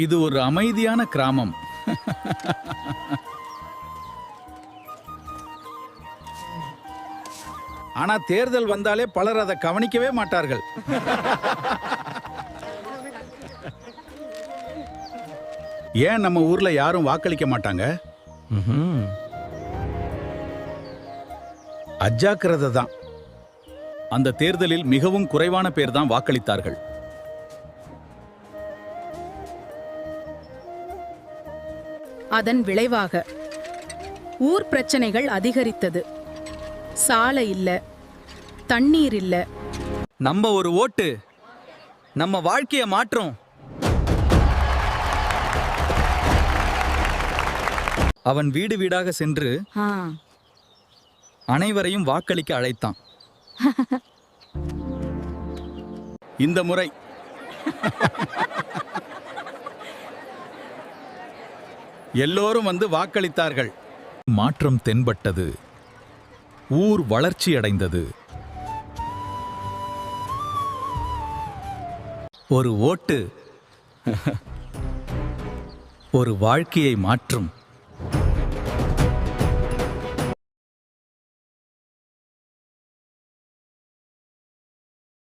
இது ஒரு அமைதியான கிராமம். ஆனா தேர்தல் வந்தாலே பலர் அதை கவனிக்கவே மாட்டார்கள். ஏன் நம்ம ஊர்ல யாரும் வாக்களிக்க மாட்டாங்க? அஜாக்கிரதை தான். அந்த தேர்தலில் மிகவும் குறைவான பேர் தான் வாக்களித்தார்கள். அதன் விளைவாக ஊர் பிரச்சனைகள் அதிகரித்தது. சாலை இல்ல, தண்ணீர் இல்ல. நம்ம ஒரு ஓட்டு நம்ம வாழ்க்கைய மாற்றும். அவன் வீடு வீடாக சென்று அனைவரையும் வாக்களிக்க அழைத்தான். இந்த முறை எல்லோரும் வந்து வாக்களித்தார்கள். மாற்றம் தென்பட்டது. ஊர் வளர்ச்சியடைந்தது. ஒரு ஓட்டு ஒரு வாழ்க்கையை மாற்றும்.